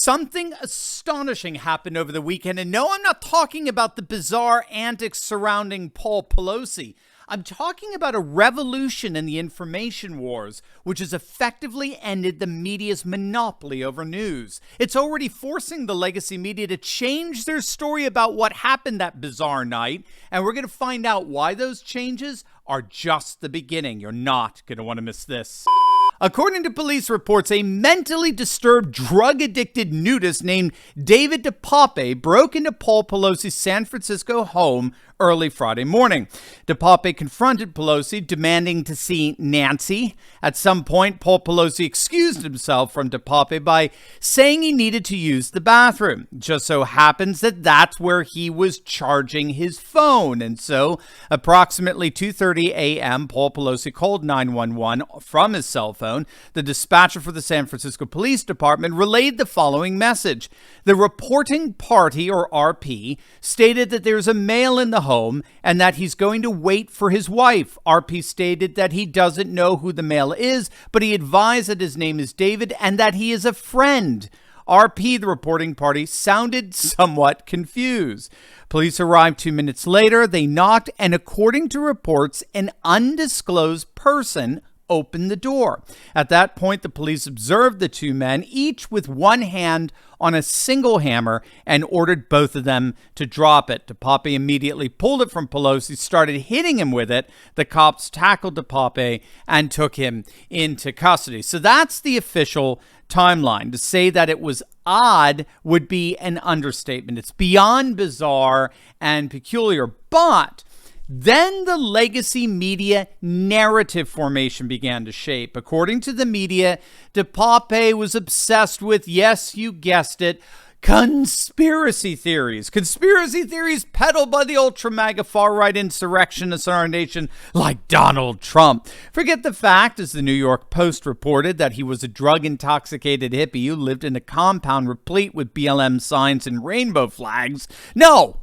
Something astonishing happened over the weekend, and no, I'm not talking about the bizarre antics surrounding Paul Pelosi. I'm talking about a revolution in the information wars, which has effectively ended the media's monopoly over news. It's already forcing the legacy media to change their story about what happened that bizarre night, and we're going to find out why those changes are just the beginning. You're not going to want to miss this. According to police reports, a mentally disturbed, drug-addicted nudist named David DePape broke into Paul Pelosi's San Francisco home early Friday morning. DePape confronted Pelosi, demanding to see Nancy. At some point, Paul Pelosi excused himself from DePape by saying he needed to use the bathroom. Just so happens that that's where he was charging his phone. And so, approximately 2:30 a.m., Paul Pelosi called 911 from his cell phone. The dispatcher for the San Francisco Police Department relayed the following message. The reporting party, or RP, stated that there's a male in the home and that he's going to wait for his wife. RP stated that he doesn't know who the male is, but he advised that his name is David and that he is a friend. RP, the reporting party, sounded somewhat confused. Police arrived 2 minutes later. They knocked, and according to reports, an undisclosed person opened the door. At that point, the police observed the two men, each with one hand on a single hammer, and ordered both of them to drop it. DePape immediately pulled it from Pelosi, started hitting him with it. The cops tackled DePape and took him into custody. So that's the official timeline. To say that it was odd would be an understatement. It's beyond bizarre and peculiar, but then the legacy media narrative formation began to shape. According to the media, DePape was obsessed with, yes, you guessed it, conspiracy theories. Conspiracy theories peddled by the ultra-MAGA far-right insurrectionists in our nation like Donald Trump. Forget the fact, as the New York Post reported, that he was a drug-intoxicated hippie who lived in a compound replete with BLM signs and rainbow flags. No.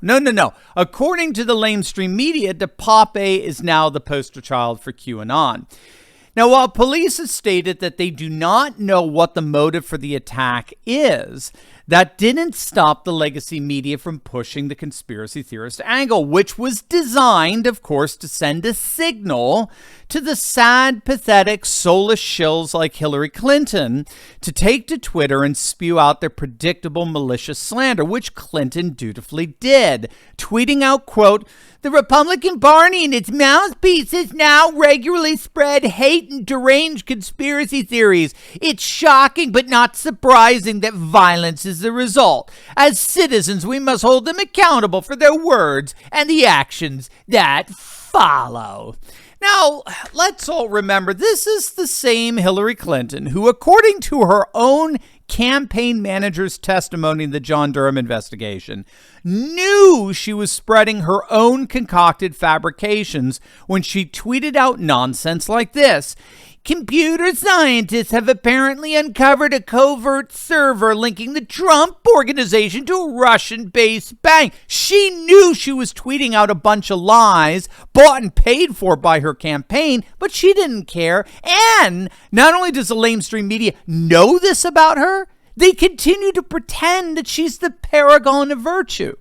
According to the lamestream media, DePape is now the poster child for QAnon. Now, while police have stated that they do not know what the motive for the attack is, that didn't stop the legacy media from pushing the conspiracy theorist angle, which was designed, of course, to send a signal to the sad, pathetic, soulless shills like Hillary Clinton to take to Twitter and spew out their predictable malicious slander, which Clinton dutifully did, tweeting out, quote, "The Republican Party and its mouthpieces now regularly spread hate and deranged conspiracy theories. It's shocking but not surprising that violence is the result. As citizens, we must hold them accountable for their words and the actions that follow." Now, let's all remember, this is the same Hillary Clinton who, according to her own campaign manager's testimony in the John Durham investigation, knew she was spreading her own concocted fabrications when she tweeted out nonsense like this. "Computer scientists have apparently uncovered a covert server linking the Trump organization to a Russian-based bank." She knew she was tweeting out a bunch of lies bought and paid for by her campaign, but she didn't care. And not only does the lamestream media know this about her, they continue to pretend that she's the paragon of virtue.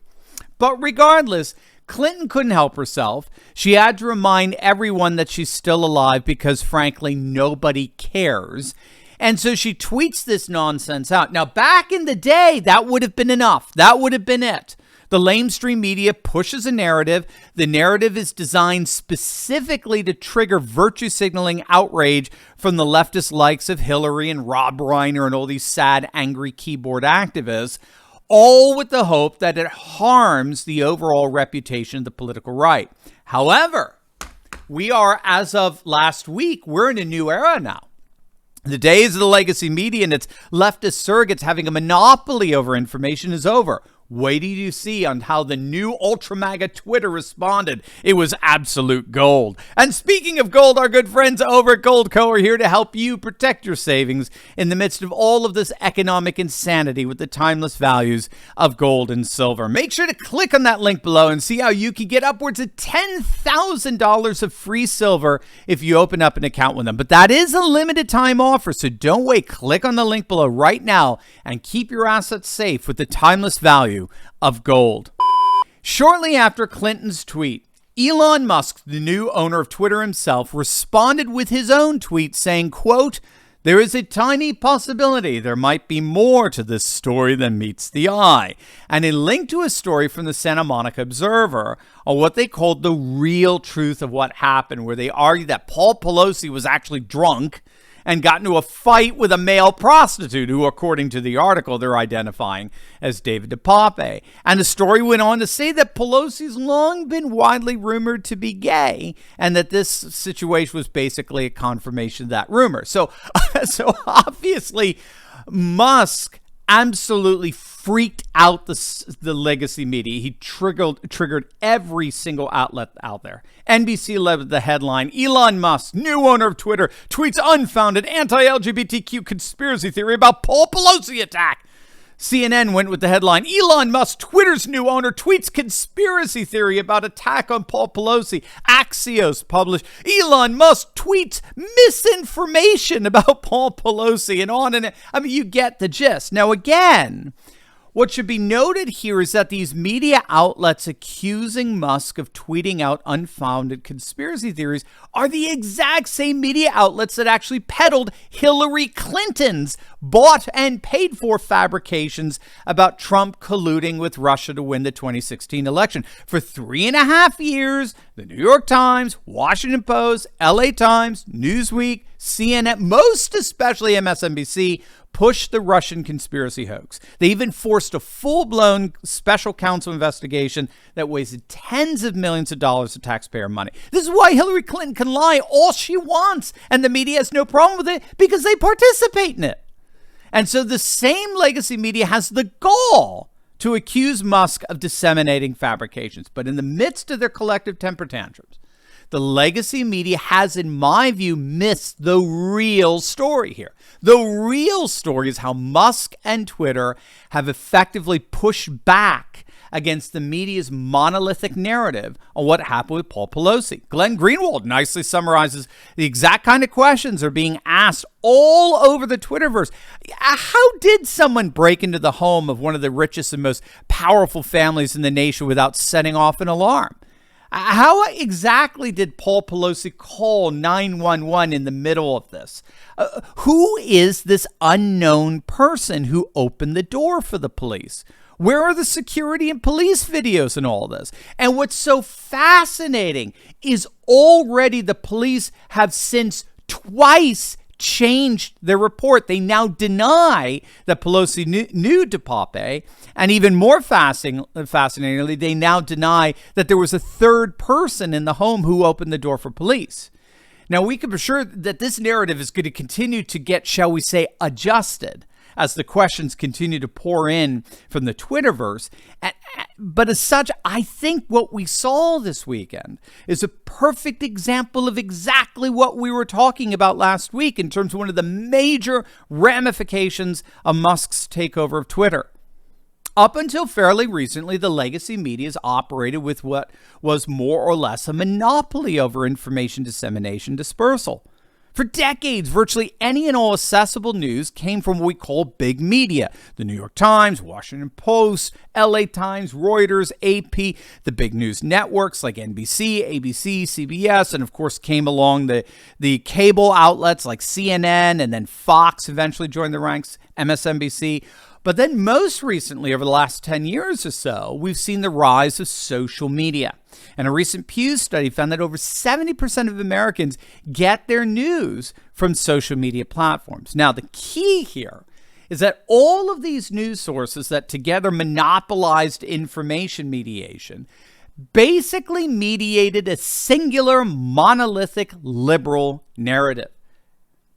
But regardless, Clinton couldn't help herself. She had to remind everyone that she's still alive because, frankly, nobody cares. And so she tweets this nonsense out. Now, back in the day, that would have been enough. That would have been it. The lamestream media pushes a narrative. The narrative is designed specifically to trigger virtue signaling outrage from the leftist likes of Hillary and Rob Reiner and all these sad, angry keyboard activists, all with the hope that it harms the overall reputation of the political right. However, we are, as of last week, we're in a new era now. The days of the legacy media and its leftist surrogates having a monopoly over information is over. Wait till you see on how the new Ultra MAGA Twitter responded. It was absolute gold. And speaking of gold, our good friends over at Goldco are here to help you protect your savings in the midst of all of this economic insanity with the timeless values of gold and silver. Make sure to click on that link below and see how you can get upwards of $10,000 of free silver if you open up an account with them. But that is a limited time offer, so don't wait. Click on the link below right now and keep your assets safe with the timeless value of gold. Shortly after Clinton's tweet, Elon Musk, the new owner of Twitter himself, responded with his own tweet saying, quote, "There is a tiny possibility there might be more to this story than meets the eye," and a link to a story from the Santa Monica Observer on what they called the real truth of what happened, where they argued that Paul Pelosi was actually drunk and got into a fight with a male prostitute who, according to the article, they're identifying as David DePape. And the story went on to say that Pelosi's long been widely rumored to be gay and that this situation was basically a confirmation of that rumor. So obviously, Musk absolutely freaked out the legacy media. He triggered every single outlet out there. NBC led with the headline, "Elon Musk, new owner of Twitter, tweets unfounded anti-LGBTQ conspiracy theory about Paul Pelosi attack." CNN went with the headline, "Elon Musk, Twitter's new owner, tweets conspiracy theory about attack on Paul Pelosi." Axios published, "Elon Musk tweets misinformation about Paul Pelosi," and on and on. I mean, you get the gist. Now, again, what should be noted here is that these media outlets accusing Musk of tweeting out unfounded conspiracy theories are the exact same media outlets that actually peddled Hillary Clinton's bought and paid for fabrications about Trump colluding with Russia to win the 2016 election. For 3.5 years, the New York Times, Washington Post, LA Times, Newsweek, CNN, most especially MSNBC, pushed the Russian conspiracy hoax. They even forced a full-blown special counsel investigation that wasted tens of millions of dollars of taxpayer money. This is why Hillary Clinton can lie all she wants, and the media has no problem with it because they participate in it. And so the same legacy media has the gall to accuse Musk of disseminating fabrications. But in the midst of their collective temper tantrums, the legacy media has, in my view, missed the real story here. The real story is how Musk and Twitter have effectively pushed back against the media's monolithic narrative on what happened with Paul Pelosi. Glenn Greenwald nicely summarizes the exact kind of questions are being asked all over the Twitterverse. How did someone break into the home of one of the richest and most powerful families in the nation without setting off an alarm? How exactly did Paul Pelosi call 911 in the middle of this? Who is this unknown person who opened the door for the police? Where are the security and police videos in all this? And what's so fascinating is already the police have since twice changed their report. They now deny that Pelosi knew DePape, and even more fascinatingly, they now deny that there was a third person in the home who opened the door for police. Now, we can be sure that this narrative is going to continue to get, shall we say, adjusted as the questions continue to pour in from the Twitterverse. But as such, I think what we saw this weekend is a perfect example of exactly what we were talking about last week in terms of one of the major ramifications of Musk's takeover of Twitter. Up until fairly recently, the legacy media has operated with what was more or less a monopoly over information dissemination dispersal. For decades, virtually any and all accessible news came from what we call big media. The New York Times, Washington Post, LA Times, Reuters, AP, the big news networks like NBC, ABC, CBS, and of course came along the cable outlets like CNN, and then Fox eventually joined the ranks, MSNBC. But then most recently, over the last 10 years or so, we've seen the rise of social media. And a recent Pew study found that over 70% of Americans get their news from social media platforms. Now, the key here is that all of these news sources that together monopolized information mediation basically mediated a singular monolithic liberal narrative.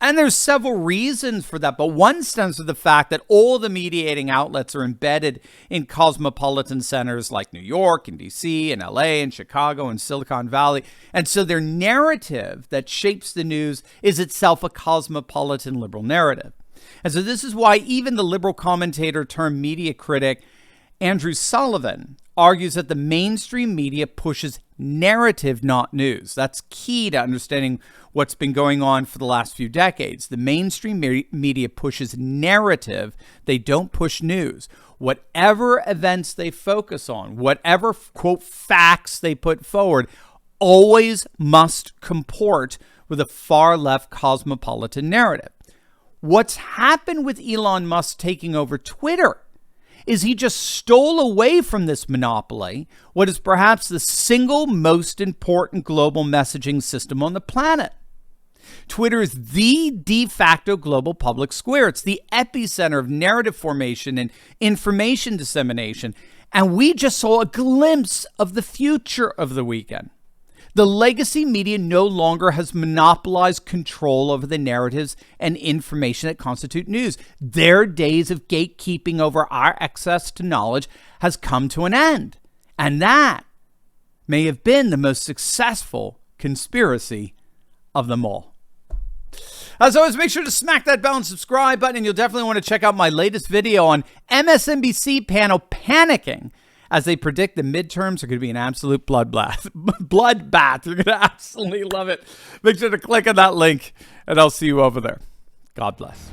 And there's several reasons for that, but one stems from the fact that all the mediating outlets are embedded in cosmopolitan centers like New York and DC and LA and Chicago and Silicon Valley. And so their narrative that shapes the news is itself a cosmopolitan liberal narrative. And so this is why even the liberal commentator turned media critic Andrew Sullivan argues that the mainstream media pushes narrative, not news. That's key to understanding what's been going on for the last few decades. The mainstream media pushes narrative. They don't push news. Whatever events they focus on, whatever, quote, facts they put forward, always must comport with a far left cosmopolitan narrative. What's happened with Elon Musk taking over Twitter is he just stole away from this monopoly, what is perhaps the single most important global messaging system on the planet. Twitter is the de facto global public square. It's the epicenter of narrative formation and information dissemination. And we just saw a glimpse of the future of the weekend. The legacy media no longer has monopolized control over the narratives and information that constitute news. Their days of gatekeeping over our access to knowledge has come to an end. And that may have been the most successful conspiracy of them all. As always, make sure to smack that bell and subscribe button, and you'll definitely want to check out my latest video on MSNBC panel panicking as they predict the midterms are going to be an absolute bloodbath. You're going to absolutely love it. Make sure to click on that link, and I'll see you over there. God bless.